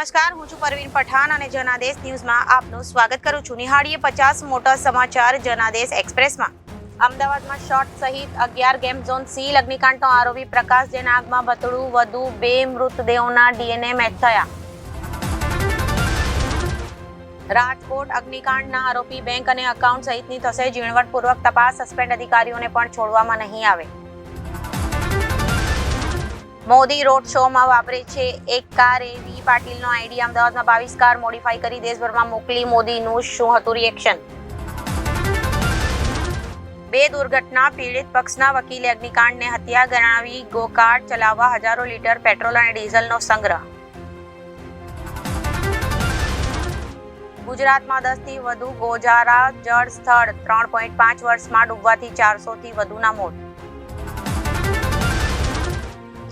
નમસ્કાર, હું છું પરવીન પઠાણ અને જનાદેશ ન્યૂઝમાં આપનું સ્વાગત કરું છું. નિહાળીએ 50 મોટા સમાચાર જનાદેશ એક્સપ્રેસમાં. અમદાવાદમાં શોર્ટ સહિત 11 ગેમ ઝોન સીલ. અગ્નિકાંડનો આરોપી પ્રકાશ જૈન આગમાં ભતડું. વધુ 2 મૃતદેહોના ડીએનએ મેચ થયા. રાજકોટ અગ્નિકાંડના આરોપી બેંક અને એકાઉન્ટ સહિતની થશે ઝીણવટપૂર્વક તપાસ. સસ્પેન્ડ અધિકારીઓને પણ છોડવામાં નહીં આવે. મોદી રોડ શોમાં વાપરે છે એક કાર. એવી પાટીલનો આઈડિયા. અમદાવાદમાં 22 કાર મોડિફાઈ કરી દેશભરમાં મોકલી. મોદીનું શું હતું રિએક્શન? 2 દુર્ઘટના પીડિત પક્ષના વકીલે અગ્નિકાંડને હત્યા ગણાવી ગોકાર્ટ ચલાવવા હજારો લીટર પેટ્રોલ અને ડીઝલનો સંગ્રહ. ગુજરાતમાં 10 થી વધુ ગોજારા જળ સ્થળ. 3.5 વર્ષમાં ડૂબવાથી 400 થી વધુના મોત.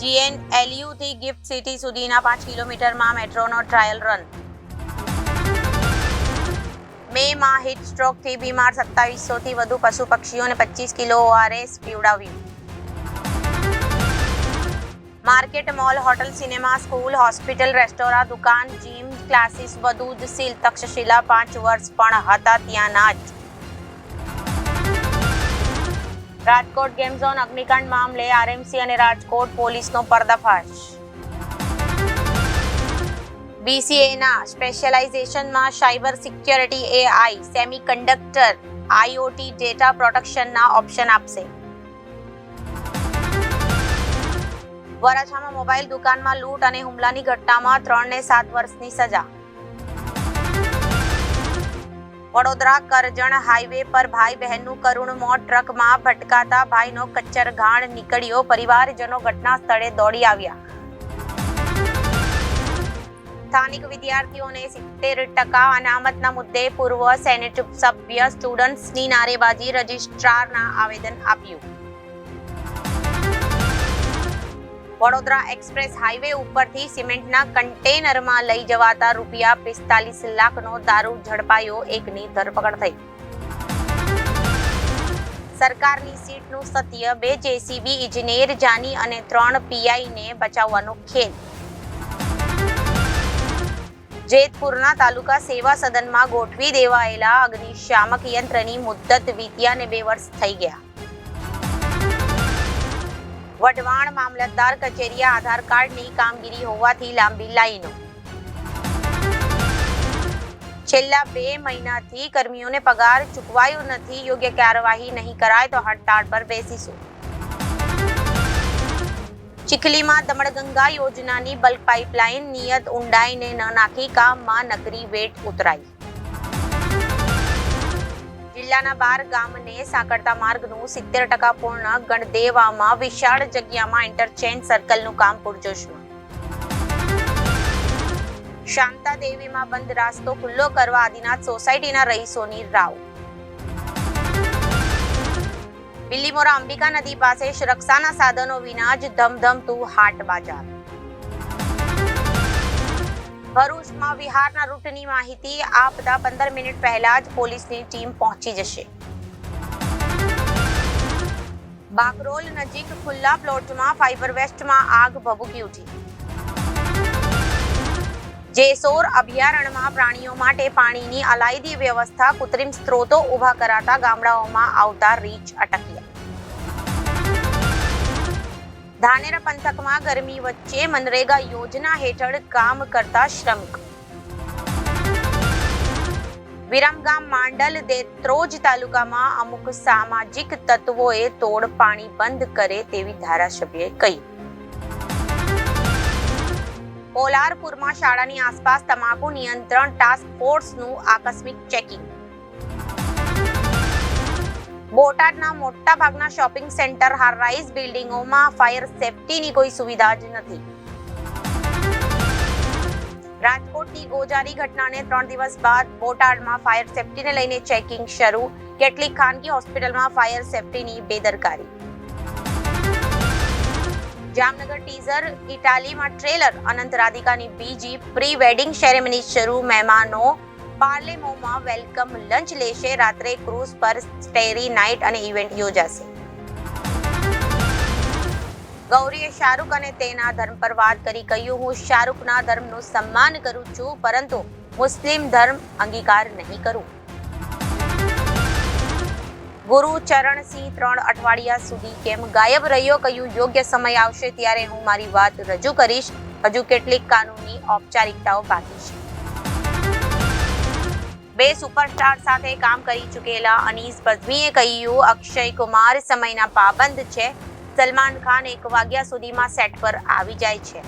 GNLU થી ગિફ્ટ સિટી સુધીના 5 કિલોમીટરમાં મેટ્રોનો ટ્રાયલ રન. મેમાં હીટ સ્ટ્રોકથી બીમાર 2700 થી વધુ પશુ પક્ષીઓને 25 કિલો ORS પીવડાવ્યું. Market, mall, hotel, cinema, school, hospital, restaurant, દુકાન, જીમ, ક્લાસીસ બધું જ સીલ. તક્ષશિલા 5 વર્ષ પણ હતા ત્યાંના જ. રાજકોટ ગેમ ઝોન અગ્નિકાંડ મામલે RMC અને રાજકોટ પોલીસનો પર્દાફાશ. BCAના સ્પેશિયલાઇઝેશનમાં cyber security, AI, semiconductor, IoT, data પ્રોટેક્શનના ઓપ્શન આપશે. વરાછામાં મોબાઈલ દુકાનમાં લૂંટ અને હુમલાની ઘટનામાં 3 ને 7 વર્ષની સજા. વડોદરા કરજણ હાઈવે પર ભાઈ બહેનનું કરુણ મોત. ટ્રકમાં ભટકાતા ભાઈનો કચ્ચરઘાણ નીકળ્યો. પરિવારજનો ઘટના સ્થળે દોડી આવ્યા. સ્થાનિક વિદ્યાર્થીઓને 70% અનામતના મુદ્દે પૂર્વ સેનેટ સભ્ય સ્ટુડન્ટ્સની નારેબાજી. રજિસ્ટ્રારના આવેદન આપ્યું. વડોદરા એક્સપ્રેસ હાઈવે ઉપરથી સિમેન્ટના કન્ટેનરમાં લઈ જવાતા ₹45 લાખનો દારૂ ઝડપાયો. એકની ધરપકડ થઈ. સરકારની સીટનું સત્ય. 2 JCB ઇજનેર જાની અને 3 PIને બચાવવાનો ખેલ. જેતપુરના તાલુકા સેવા સદનમાં ગોઠવી દેવાયેલા અગ્નિશામક યંત્રની મુદ્દત વીત્યાને 2 વર્ષ થઈ ગયા. વઢવાણ મામલતદાર કચેરીએ આધાર કાર્ડની કામગીરી હોવાથી લાંબી લાઈનો. છેલ્લા 2 મહિનાથી કર્મીઓને પગાર ચૂકવાયો નથી. યોગ્ય કાર્યવાહી નહીં કરાય તો હડતાળ પર બેસીશું. ચીખલીમાં દમણગંગા યોજનાની બલ્ક પાઇપલાઇન નિયત ઊંડાઈને ન નાખી કામમાં નકરી વેટ ઉતરાઈ. જિલ્લાના 12 ગામને સાંકળતા માર્ગનું 70% પૂર્ણ. ગણદેવામાં વિશાળ જગ્યામાં ઇન્ટરચેન્જ સર્કલનું કામ પૂરજોશમાં. શાંતાદેવીમાં બંધ રાસ્તો ખુલ્લો કરવા આદિનાથ સોસાયટીના રહીશોની રાવ. બિલીમોરા અંબિકા નદી પાસે સુરક્ષાના સાધનો વિના જ ધમધમતું હાટ બજાર. ભરૂચમાં વિહારના રૂટની માહિતી આપતા 15 મિનિટ પહેલા જ પોલીસની ટીમ પહોંચી જશે. બાકરોલ નજીક ખુલ્લા પ્લોટમાં ફાઈબર વેસ્ટમાં આગ ભભૂકી ઉઠી. જેસોર અભયારણ્યમાં પ્રાણીઓ માટે પાણીની અલાયદી વ્યવસ્થા. કૃત્રિમ સ્ત્રોતો ઊભા કરાતા ગામડાઓમાં આવતા રીંછ અટક્યા. ધાનેરા પંથકમાં ગરમી વચ્ચે મનરેગા યોજના હેઠળ કામ કરતા શ્રમિક. વિરમગામ, માંડલ, દેત્રોજ તાલુકામાં અમુક સામાજિક તત્વોએ તોડ પાણી બંધ કરે તેવી ધારાસભ્યએ કહ્યું. પોલારપુરમાં શાળાની આસપાસ તમાકુ નિયંત્રણ ટાસ્ક ફોર્સનું આકસ્મિક ચેકિંગ. બોટાદના મોટા ભાગના શોપિંગ સેન્ટર હાઈરાઇઝ બિલ્ડિંગોમાં ફાયર સેફટીની કોઈ સુવિધા જ નથી. રાજકોટની ગોજારી ઘટનાને 3 દિવસ બાદ બોટાદમાં ફાયર સેફટીને લઈને ચેકિંગ શરૂ. કેટલીક ખાનગી હોસ્પિટલમાં ફાયર સેફટીની બેદરકારી. જામનગર ટીઝર ઇટાલીમાં ટ્રેલર. અનંત રાધિકાની બીજી પ્રી વેડિંગ સેરેમની શરૂ. મહેમાનો પાર્લેમોમાં વેલકમ લંચ લેશે. રાત્રે ક્રૂઝ પર સ્ટેરી નાઇટ અને ઇવેન્ટ યોજાશે. ગૌરીએ શાહરૂખ અને તેના ધર્મ પર વાત કરી કહ્યું, હું શાહરૂખના ધર્મનું સન્માન કરું છું, પરંતુ મુસ્લિમ ધર્મ અંગીકાર નહીં કરું. ગુરુચરણસિંહ 3 અઠવાડિયા સુધી કેમ ગાયબ રહ્યો? કહ્યું, યોગ્ય સમય આવશે ત્યારે હું મારી વાત રજૂ કરીશ. હજુ કેટલીક કાનૂની ઔપચારિકતાઓ બાકી છે. બે સુપરસ્ટાર સાથે કામ કરી ચૂકેલા અનીસ બઝમીએ કહ્યું, અક્ષય કુમાર સમયના પાબંદ છે. સલમાન ખાન 1 વાગ્યા સુધીમાં સેટ પર આવી જાય છે.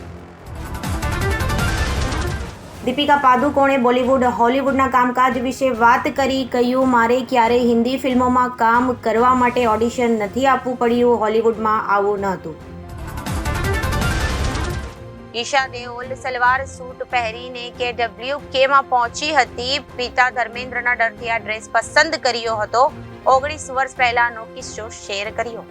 દીપિકા પાદુકોણે બોલિવૂડ હોલિવૂડના કામકાજ વિશે વાત કરી. કહ્યું, મારે ક્યારેય હિન્દી ફિલ્મોમાં કામ કરવા માટે ઓડિશન નથી આપવું પડ્યું. હોલિવૂડમાં આવું ન હતું. ઈશા દેઓલ સલવાર સૂટ પહેરીને KWKમાં પહોંચી હતી. પિતા ધર્મેન્દ્રના ડરથી આ ડ્રેસ પસંદ કર્યો હતો. 19 વર્ષ પહેલાનો કિસ્સો શેર કર્યો.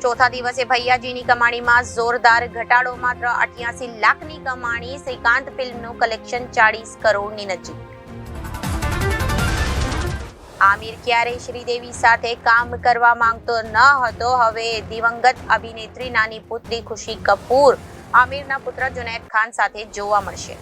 ચોથા દિવસે ભૈયાજીની કમાણીમાં જોરદાર ઘટાડો. માત્ર 88 લાખની કમાણી. શ્રીકાંત ફિલ્મનું કલેક્શન 40 કરોડની નજીક. આમિર ક્યારેય શ્રીદેવી સાથે કામ કરવા માંગતો ન હતો. હવે દિવંગત અભિનેત્રી નાની પુત્રી ખુશી કપૂર આમિરના પુત્ર જુનૈદ ખાન સાથે જોવા મળશે.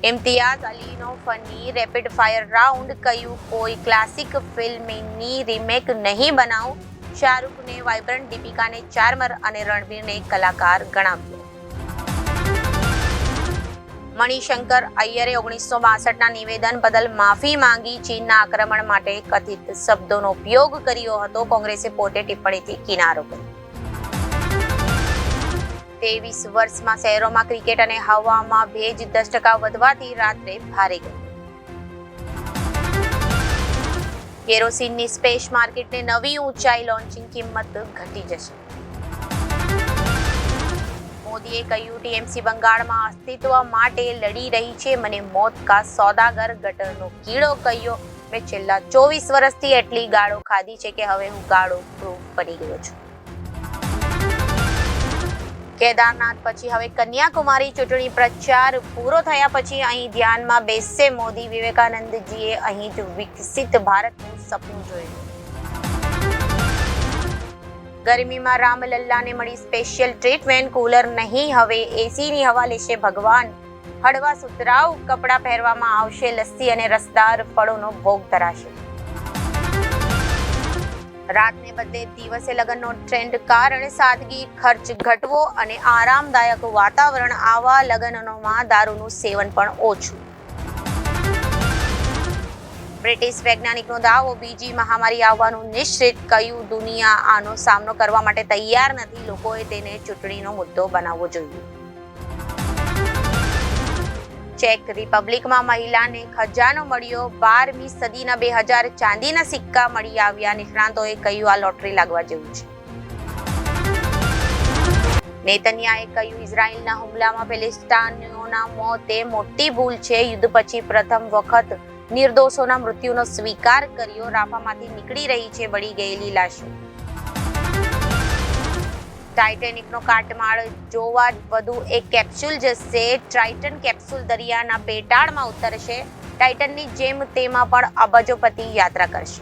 ઇમ્તિયાઝ અલીનો ફની રેપિડ ફાયર રાઉન્ડ. કહ્યું, કોઈ ક્લાસિક ફિલ્મની રીમેક નહીં બનાવું. શાહરૂખને વાઇબ્રન્ટ, દીપિકાને ચાર્મર અને રણવીરને કલાકાર ગણાવ્યો. મણિશંકર અય્યરે 1962ના નિવેદન બદલ માફી માંગી. ચીનના આક્રમણ માટે કથિત શબ્દોનો ઉપયોગ કર્યો હતો. કોંગ્રેસે પોતે ટિપ્પણીથી કિનારો કર્યો. 23 વર્ષમાં શહેરોમાં ક્રિકેટ અને હવામાં ભેજ 10% વધવાથી રાત્રે ભારે ગરમી. કેરોસીનની સ્પેસ માર્કેટને નવી ઊંચાઈ. લોન્ચિંગ કિંમત ઘટી જશે. મોદીએ કહ્યું, ટીએમસી બંગાળમાં અસ્તિત્વ માટે લડી રહી છે. મને મોત કા સોદાગર ગટરનો કીડો કહ્યો. મેં છેલ્લા 24 વર્ષથી એટલી ગાળો ખાધી છે કે હવે હું ગાળો પ્રૂફ બની ગયો છું. કેદારનાથ પછી હવે કન્યાકુમારી. ચૂંટણી પ્રચાર પૂરો થયા પછી અહીં ધ્યાનમાં બેસશે મોદી. વિવેકાનંદજીએ અહીં જ વિકસિત ભારતનું સપનું જોયું. ગરમીમાં રામલલ્લાને મળી સ્પેશિયલ ટ્રીટમેન્ટ. કુલર નહીં, હવે એસીની હવા લેશે ભગવાન. હળવા સુતરાઉ કપડાં પહેરવામાં આવશે. લસ્સી અને રસદાર ફળોનો ભોગ ધરાશે. રાતને બદલે દિવસે લગ્નનો ટ્રેન્ડ. કારણ સાદગી, ખર્ચ ઘટવો અને આરામદાયક વાતાવરણ. આવા લગ્નોમાં દારૂનું સેવન પણ ઓછું. બ્રિટિશ વૈજ્ઞાનિકનો દાવો, બીજી મહામારી આવવાનું નિશ્ચિત. કહ્યું, દુનિયા આનો સામનો કરવા માટે તૈયાર નથી. લોકોએ તેને ચૂંટણીનો મુદ્દો બનાવવો જોઈએ. ચેક રિપબ્લિકમાં મહિલાને ખજાનો મળ્યો. 12મી સદીના 2000 ચાંદીના સિક્કા મળી આવ્યા. નિષ્ણાતોએ કહ્યું, આ લોટરી લાગવા જેવું છે. નેતન્યાહુએ કહ્યું, ઇઝરાયલના હુમલામાં પેલેસ્ટાઈનીઓના મોત એ મોટી ભૂલ છે. યુદ્ધ પછી પ્રથમ વખત નિર્દોષોના મૃત્યુનો સ્વીકાર કર્યો. રાફામાંથી નીકળી રહી છે બળી ગયેલી લાશો. ટાઇટેનિકનો કાટમાળ જોવા વધુ એક કેપ્સ્યુલ જશે. ટ્રાઇટન કેપ્સ્યુલ દરિયાના પેટાળમાં ઉતરશે. ટાઇટનની જેમ તેમાં પણ અબજોપતિ યાત્રા કરશે.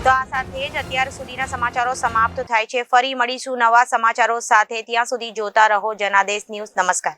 તો આ સાથે જ અત્યાર સુધીના સમાચારો સમાપ્ત થાય છે. ફરી મળીશું નવા સમાચારો સાથે. ત્યાં સુધી જોતા રહો જનાદેશ ન્યૂઝ. નમસ્કાર.